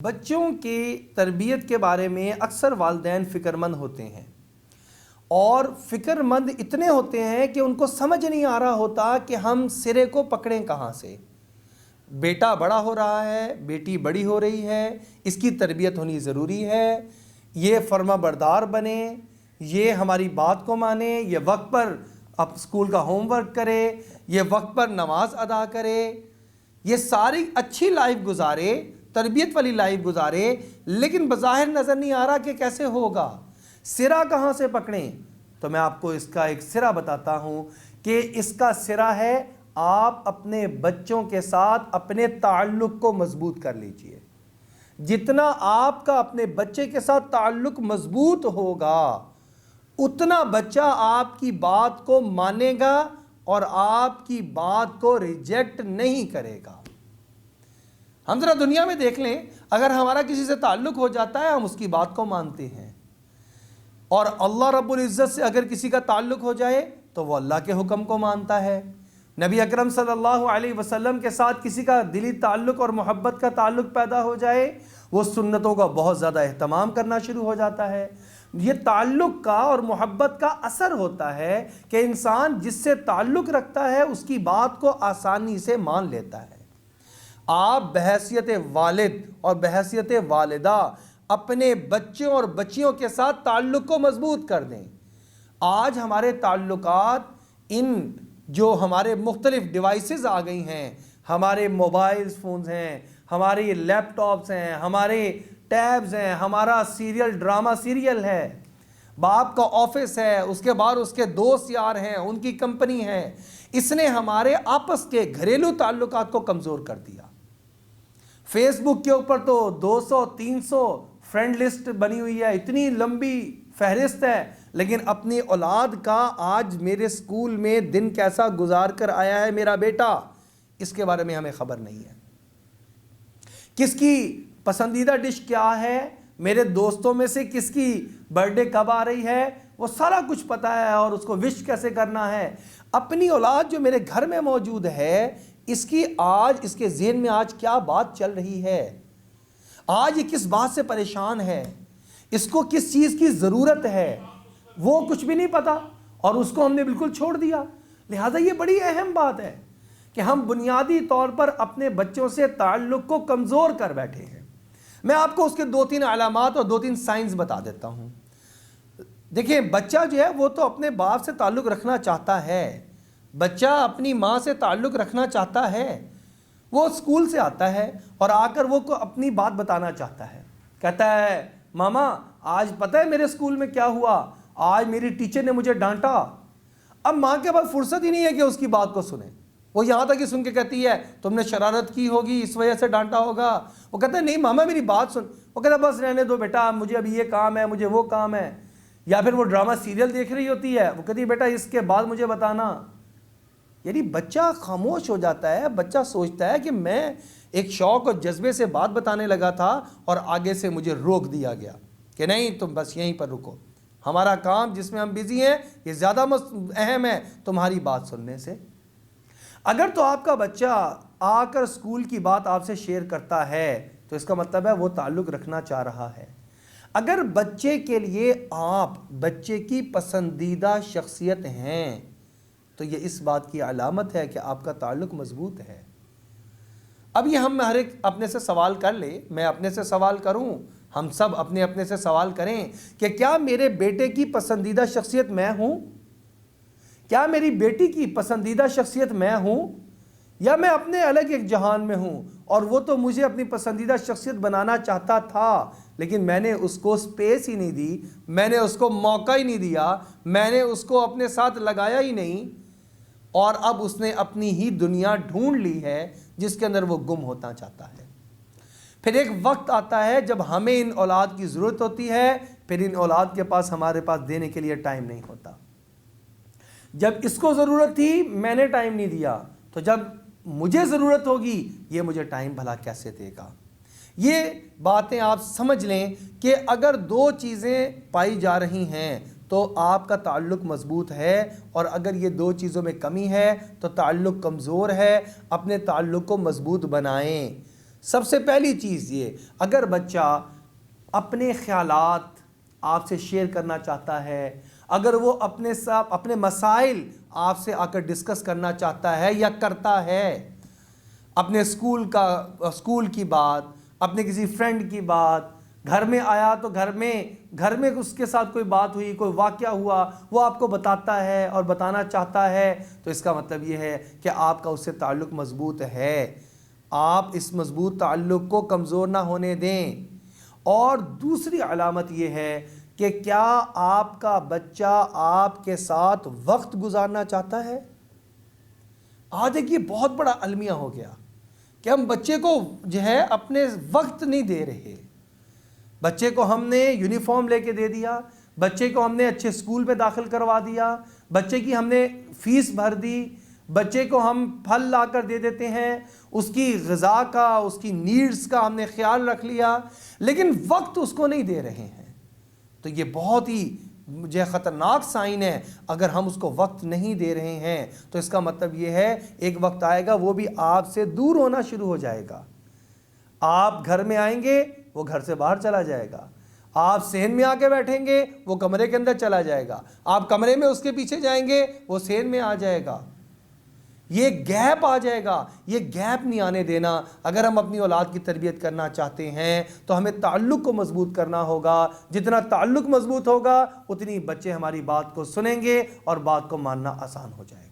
بچوں کی تربیت کے بارے میں اکثر والدین فکر مند ہوتے ہیں، اور فکر مند اتنے ہوتے ہیں کہ ان کو سمجھ نہیں آ رہا ہوتا کہ ہم سرے کو پکڑیں کہاں سے۔ بیٹا بڑا ہو رہا ہے، بیٹی بڑی ہو رہی ہے، اس کی تربیت ہونی ضروری ہے، یہ فرما بردار بنے، یہ ہماری بات کو مانے، یہ وقت پر اب اسکول کا ہوم ورک کرے، یہ وقت پر نماز ادا کرے، یہ ساری اچھی لائف گزارے، تربیت والی لائف گزارے، لیکن بظاہر نظر نہیں آ رہا کہ کیسے ہوگا، سرا کہاں سے پکڑیں۔ تو میں آپ کو اس کا ایک سرا بتاتا ہوں کہ اس کا سرا ہے، آپ اپنے بچوں کے ساتھ اپنے تعلق کو مضبوط کر لیجئے۔ جتنا آپ کا اپنے بچے کے ساتھ تعلق مضبوط ہوگا، اتنا بچہ آپ کی بات کو مانے گا اور آپ کی بات کو ریجیکٹ نہیں کرے گا۔ ہم ذرا دنیا میں دیکھ لیں، اگر ہمارا کسی سے تعلق ہو جاتا ہے ہم اس کی بات کو مانتے ہیں، اور اللہ رب العزت سے اگر کسی کا تعلق ہو جائے تو وہ اللہ کے حکم کو مانتا ہے۔ نبی اکرم صلی اللہ علیہ وسلم کے ساتھ کسی کا دلی تعلق اور محبت کا تعلق پیدا ہو جائے، وہ سنتوں کا بہت زیادہ اہتمام کرنا شروع ہو جاتا ہے۔ یہ تعلق کا اور محبت کا اثر ہوتا ہے کہ انسان جس سے تعلق رکھتا ہے اس کی بات کو آسانی سے مان لیتا ہے۔ آپ بحیثیت والد اور بحیثیت والدہ اپنے بچوں اور بچیوں کے ساتھ تعلق کو مضبوط کر دیں۔ آج ہمارے تعلقات ان جو ہمارے مختلف ڈیوائسز آ گئی ہیں، ہمارے موبائل فونز ہیں، ہمارے لیپ ٹاپس ہیں، ہمارے ٹیبز ہیں، ہمارا ڈرامہ سیریل ہے، باپ کا آفس ہے، اس کے بعد اس کے دوست یار ہیں، ان کی کمپنی ہے، اس نے ہمارے آپس کے گھریلو تعلقات کو کمزور کر دیا۔ فیس بک کے اوپر تو 200-300 فرینڈ لسٹ بنی ہوئی ہے، اتنی لمبی فہرست ہے، لیکن اپنی اولاد کا آج میرے سکول میں دن کیسا گزار کر آیا ہے میرا بیٹا، اس کے بارے میں ہمیں خبر نہیں ہے۔ کس کی پسندیدہ ڈش کیا ہے، میرے دوستوں میں سے کس کی برتھ ڈے کب آ رہی ہے، وہ سارا کچھ پتہ ہے، اور اس کو وش کیسے کرنا ہے۔ اپنی اولاد جو میرے گھر میں موجود ہے، اس کے ذہن میں آج کیا بات چل رہی ہے، آج یہ کس بات سے پریشان ہے، اس کو کس چیز کی ضرورت ہے، وہ کچھ بھی نہیں پتا، اور اس کو ہم نے بالکل چھوڑ دیا۔ لہٰذا یہ بڑی اہم بات ہے کہ ہم بنیادی طور پر اپنے بچوں سے تعلق کو کمزور کر بیٹھے ہیں۔ میں آپ کو اس کے 2-3 علامات اور 2-3 سائنز بتا دیتا ہوں۔ دیکھیں، بچہ جو ہے وہ تو اپنے باپ سے تعلق رکھنا چاہتا ہے، بچہ اپنی ماں سے تعلق رکھنا چاہتا ہے، وہ اسکول سے آتا ہے اور آ کر وہ اپنی بات بتانا چاہتا ہے، کہتا ہے ماما آج پتہ ہے میرے اسکول میں کیا ہوا، آج میری ٹیچر نے مجھے ڈانٹا۔ اب ماں کے پاس فرصت ہی نہیں ہے کہ اس کی بات کو سنیں، وہ یہاں تک ہی سن کے کہتی ہے تم نے شرارت کی ہوگی اس وجہ سے ڈانٹا ہوگا۔ وہ کہتا ہے نہیں ماما میری بات سن، وہ کہتا ہے بس رہنے دو بیٹا، مجھے ابھی یہ کام ہے، مجھے وہ کام ہے۔ یا پھر وہ ڈرامہ سیریل دیکھ رہی ہوتی ہے، وہ کہتی ہے بیٹا اس کے بعد مجھے بتانا۔ یعنی بچہ خاموش ہو جاتا ہے، بچہ سوچتا ہے کہ میں ایک شوق اور جذبے سے بات بتانے لگا تھا اور آگے سے مجھے روک دیا گیا کہ نہیں تم بس یہیں پر رکو، ہمارا کام جس میں ہم بزی ہیں یہ زیادہ اہم ہے تمہاری بات سننے سے۔ اگر تو آپ کا بچہ آ کر اسکول کی بات آپ سے شیئر کرتا ہے تو اس کا مطلب ہے وہ تعلق رکھنا چاہ رہا ہے۔ اگر بچے کے لیے آپ بچے کی پسندیدہ شخصیت ہیں تو یہ اس بات کی علامت ہے کہ آپ کا تعلق مضبوط ہے۔ اب یہ ہم ہر ایک اپنے سے سوال کر لے، میں اپنے سے سوال کروں، ہم سب اپنے سے سوال کریں کہ کیا میرے بیٹے کی پسندیدہ شخصیت میں ہوں؟ کیا میری بیٹی کی پسندیدہ شخصیت میں ہوں؟ یا میں اپنے الگ ایک جہان میں ہوں اور وہ تو مجھے اپنی پسندیدہ شخصیت بنانا چاہتا تھا، لیکن میں نے اس کو سپیس ہی نہیں دی، میں نے اس کو موقع ہی نہیں دیا، میں نے اس کو اپنے ساتھ لگایا ہی نہیں، اور اب اس نے اپنی ہی دنیا ڈھونڈ لی ہے جس کے اندر وہ گم ہوتا چاہتا ہے۔ پھر ایک وقت آتا ہے جب ہمیں ان اولاد کی ضرورت ہوتی ہے، پھر ان اولاد کے پاس ہمارے پاس دینے کے لیے ٹائم نہیں ہوتا۔ جب اس کو ضرورت تھی میں نے ٹائم نہیں دیا، تو جب مجھے ضرورت ہوگی یہ مجھے ٹائم بھلا کیسے دے گا۔ یہ باتیں آپ سمجھ لیں کہ اگر 2 چیزیں پائی جا رہی ہیں تو آپ کا تعلق مضبوط ہے، اور اگر یہ 2 چیزوں میں کمی ہے تو تعلق کمزور ہے۔ اپنے تعلق کو مضبوط بنائیں۔ سب سے پہلی چیز یہ، اگر بچہ اپنے خیالات آپ سے شیئر کرنا چاہتا ہے، اگر وہ اپنے مسائل آپ سے آ کر ڈسکس کرنا چاہتا ہے یا کرتا ہے، اپنے اسکول کی بات، اپنے کسی فرینڈ کی بات، گھر میں آیا تو گھر میں اس کے ساتھ کوئی بات ہوئی، کوئی واقعہ ہوا، وہ آپ کو بتاتا ہے اور بتانا چاہتا ہے، تو اس کا مطلب یہ ہے کہ آپ کا اس سے تعلق مضبوط ہے۔ آپ اس مضبوط تعلق کو کمزور نہ ہونے دیں۔ اور دوسری علامت یہ ہے کہ کیا آپ کا بچہ آپ کے ساتھ وقت گزارنا چاہتا ہے؟ آج ایک یہ بہت بڑا المیہ ہو گیا کہ ہم بچے کو جو ہے اپنے وقت نہیں دے رہے۔ بچے کو ہم نے یونیفارم لے کے دے دیا، بچے کو ہم نے اچھے اسکول میں داخل کروا دیا، بچے کی ہم نے فیس بھر دی، بچے کو ہم پھل لا کر دے دیتے ہیں، اس کی غذا کا، اس کی نیڈز کا ہم نے خیال رکھ لیا، لیکن وقت اس کو نہیں دے رہے ہیں۔ تو یہ بہت ہی جو خطرناک سائن ہے۔ اگر ہم اس کو وقت نہیں دے رہے ہیں تو اس کا مطلب یہ ہے ایک وقت آئے گا وہ بھی آپ سے دور ہونا شروع ہو جائے گا۔ آپ گھر میں آئیں گے، وہ گھر سے باہر چلا جائے گا۔ آپ صحن میں آ کے بیٹھیں گے، وہ کمرے کے اندر چلا جائے گا۔ آپ کمرے میں اس کے پیچھے جائیں گے، وہ صحن میں آ جائے گا۔ یہ گیپ آ جائے گا۔ یہ گیپ نہیں آنے دینا۔ اگر ہم اپنی اولاد کی تربیت کرنا چاہتے ہیں تو ہمیں تعلق کو مضبوط کرنا ہوگا۔ جتنا تعلق مضبوط ہوگا اتنی بچے ہماری بات کو سنیں گے اور بات کو ماننا آسان ہو جائے گا۔